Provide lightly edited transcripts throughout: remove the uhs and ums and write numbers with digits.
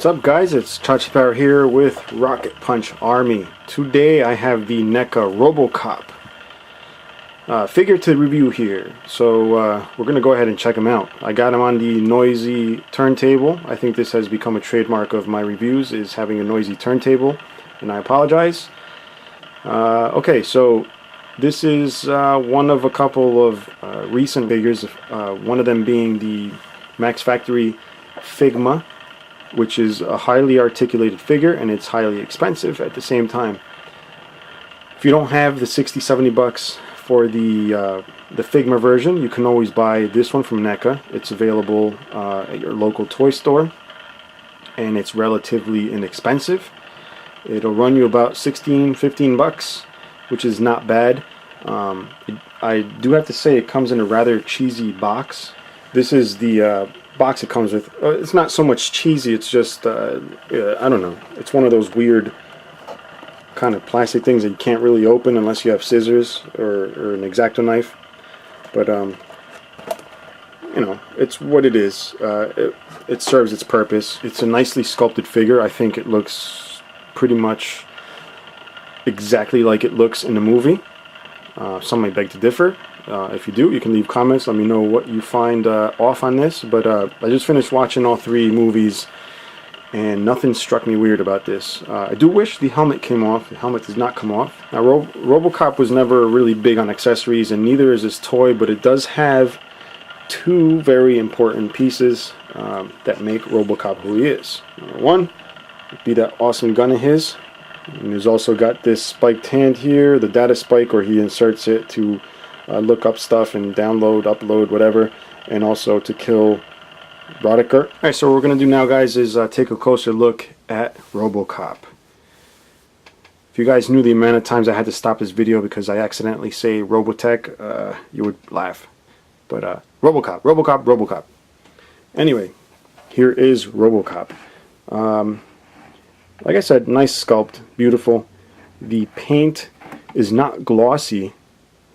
What's up guys, it's Chachi Power here with Rocket Punch Army. Today I have the NECA Robocop figure to review here. So we're going to go ahead and check him out. I got him on the noisy turntable. I think this has become a trademark of my reviews, is having a noisy turntable, and I apologize. Okay, so this is one of a couple of recent figures, one of them being the Max Factory Figma, which is a highly articulated figure, and it's highly expensive at the same time. If you don't have the 60-70 bucks for the Figma version, you can always buy this one from NECA. It's available at your local toy store, and it's relatively inexpensive. It'll run you about 16-15 bucks, which is not bad. I do have to say it comes in a rather cheesy box. This is the box it comes with. It's not so much cheesy, it's just I don't know, it's one of those weird kind of plastic things that you can't really open unless you have scissors or an X-Acto knife, but you know, it's what it is. It serves its purpose. It's a nicely sculpted figure. I think it looks pretty much exactly like it looks in the movie. Some may beg to differ. If you do, you can leave comments. Let me know what you find off on this. But I just finished watching all three movies, and nothing struck me weird about this. I do wish the helmet came off. The helmet does not come off. Now, Robocop was never really big on accessories, and neither is this toy, but it does have two very important pieces that make Robocop who he is. Number one would be that awesome gun of his. And he's also got this spiked hand here, the data spike, where he inserts it to look up stuff and download, upload, whatever, and also to kill Roddicker. Alright, so what we're going to do now, guys, is take a closer look at Robocop. If you guys knew the amount of times I had to stop this video because I accidentally say Robotech, you would laugh. But Robocop, Robocop, Robocop. Anyway, here is Robocop. Like I said, nice sculpt, beautiful. The paint is not glossy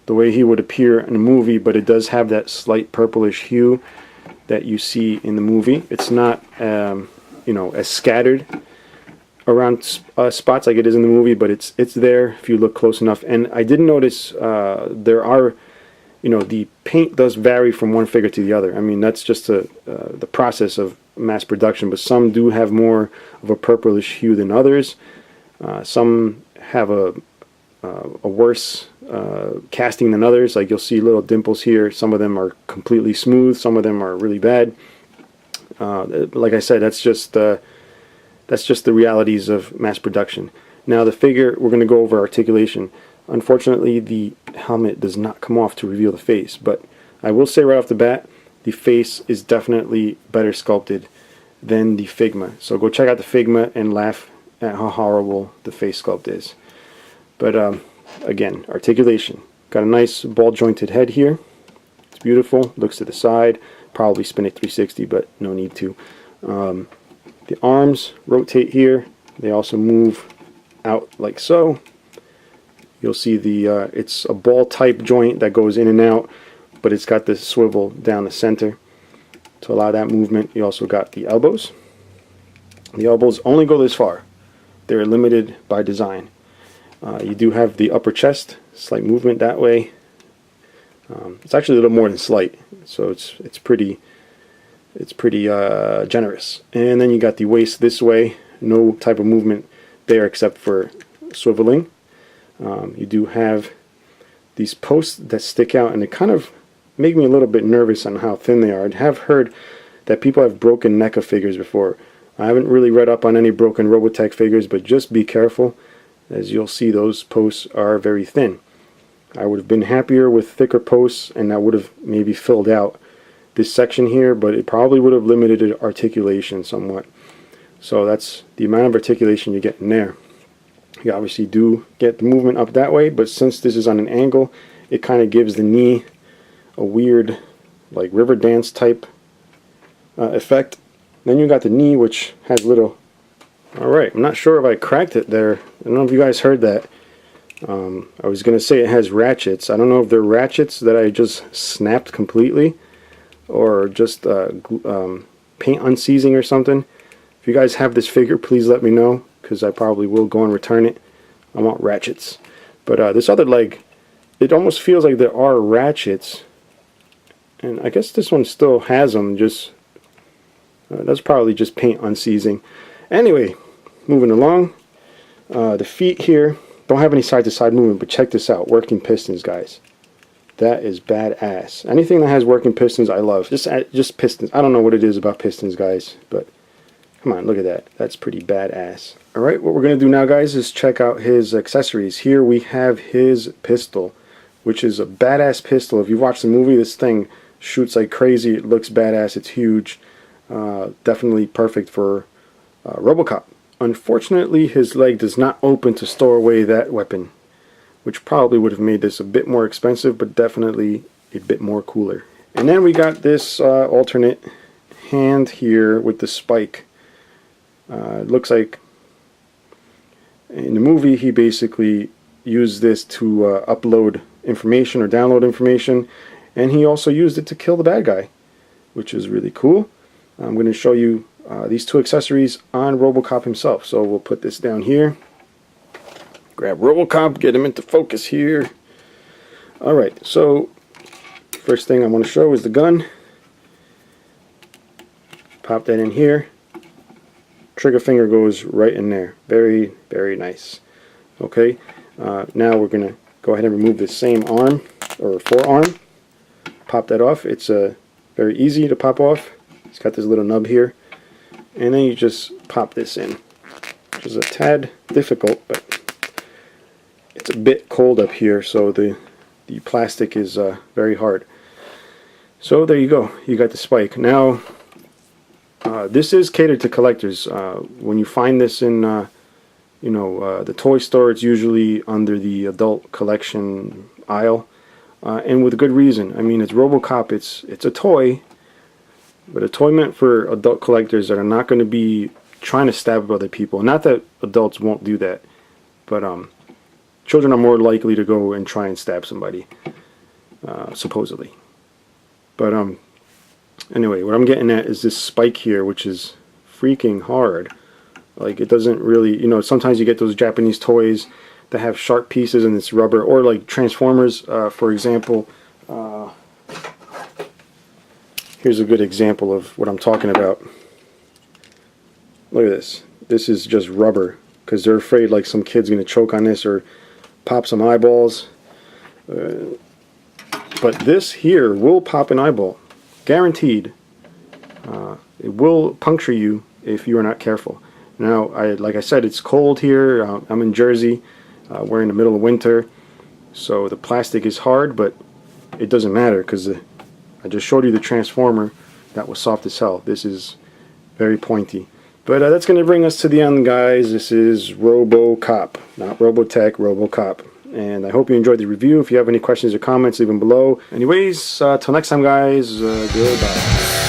the way he would appear in a movie, but it does have that slight purplish hue that you see in the movie. It's not, you know, as scattered around spots like it is in the movie, but it's there if you look close enough. And I did notice there are, you know, the paint does vary from one figure to the other. I mean, that's just the process of mass production, but some do have more of a purplish hue than others. Some have a worse casting than others. Like, you'll see little dimples here. Some of them are completely smooth, some of them are really bad. Like I said, that's just the realities of mass production. Now, the figure, we're going to go over articulation. Unfortunately, the helmet does not come off to reveal the face, but I will say right off the bat, the face is definitely better sculpted than the Figma. So go check out the Figma and laugh at how horrible the face sculpt is. But again, articulation. Got a nice ball jointed head here. It's beautiful. Looks to the side. Probably spin it 360, but no need to. The arms rotate here. They also move out like so. You'll see the it's a ball type joint that goes in and out, but it's got this swivel down the center to allow that movement. You also got the elbows. The elbows only go this far. They're limited by design. You do have the upper chest, slight movement that way. It's actually a little more than slight, so it's pretty generous. And then you got the waist this way. No type of movement there except for swiveling. You do have these posts that stick out, and they kind of make me a little bit nervous on how thin they are. I have heard that people have broken NECA figures before. I haven't really read up on any broken Robotech figures, but just be careful. As you'll see, those posts are very thin. I would have been happier with thicker posts, and that would have maybe filled out this section here, but it probably would have limited articulation somewhat. So that's the amount of articulation you get in there. You obviously do get the movement up that way, but since this is on an angle, it kind of gives the knee a weird, like, river dance type effect. Then you got the knee, which has little... Alright, I'm not sure if I cracked it there. I don't know if you guys heard that. I was going to say it has ratchets. I don't know if they're ratchets that I just snapped completely, or just paint unseizing or something. If you guys have this figure, please let me know, because I probably will go and return it. I want ratchets. But this other leg, it almost feels like there are ratchets. And I guess this one still has them, just that's probably just paint unseizing. Anyway, moving along. The feet here don't have any side-to-side movement, but check this out. Working pistons, guys. That is badass. Anything that has working pistons, I love. Just pistons. I don't know what it is about pistons, guys, but come on, look at that. That's pretty badass. Alright, what we're going to do now, guys, is check out his accessories. Here we have his pistol, which is a badass pistol. If you watch the movie, this thing shoots like crazy. It looks badass. It's huge. Definitely perfect for Robocop. Unfortunately, his leg does not open to store away that weapon, which probably would have made this a bit more expensive, but definitely a bit more cooler. And then we got this alternate hand here with the spike. It looks like in the movie he basically used this to upload information or download information, and he also used it to kill the bad guy, which is really cool. I'm going to show you these two accessories on Robocop himself. So we'll put this down here. Grab Robocop, get him into focus here. Alright, so first thing I want to show is the gun. Pop that in here. Trigger finger goes right in there. Very, very nice. Okay, now we're going to go ahead and remove this same arm, or forearm. Pop that off. It's very easy to pop off. It's got this little nub here. And then you just pop this in, which is a tad difficult, but it's a bit cold up here, so the plastic is very hard. So there you go. You got the spike. Now, this is catered to collectors. When you find this in, the toy store, it's usually under the adult collection aisle, and with good reason. I mean, it's Robocop. It's a toy. But a toy meant for adult collectors that are not going to be trying to stab other people. Not that adults won't do that, but children are more likely to go and try and stab somebody, supposedly. But anyway, what I'm getting at is this spike here, which is freaking hard. Like, it doesn't really, sometimes you get those Japanese toys that have sharp pieces and it's rubber, or like Transformers, for example. Here's a good example of what I'm talking about. Look at this. This is just rubber, because they're afraid like some kid's going to choke on this or pop some eyeballs. But this here will pop an eyeball. Guaranteed. It will puncture you if you are not careful. Now, like I said, it's cold here. I'm in Jersey. We're in the middle of winter. So the plastic is hard, but it doesn't matter, because I just showed you the Transformer that was soft as hell. This is very pointy. But that's going to bring us to the end, guys. This is Robocop, not Robotech, Robocop. And I hope you enjoyed the review. If you have any questions or comments, leave them below. Anyways, till next time, guys, goodbye.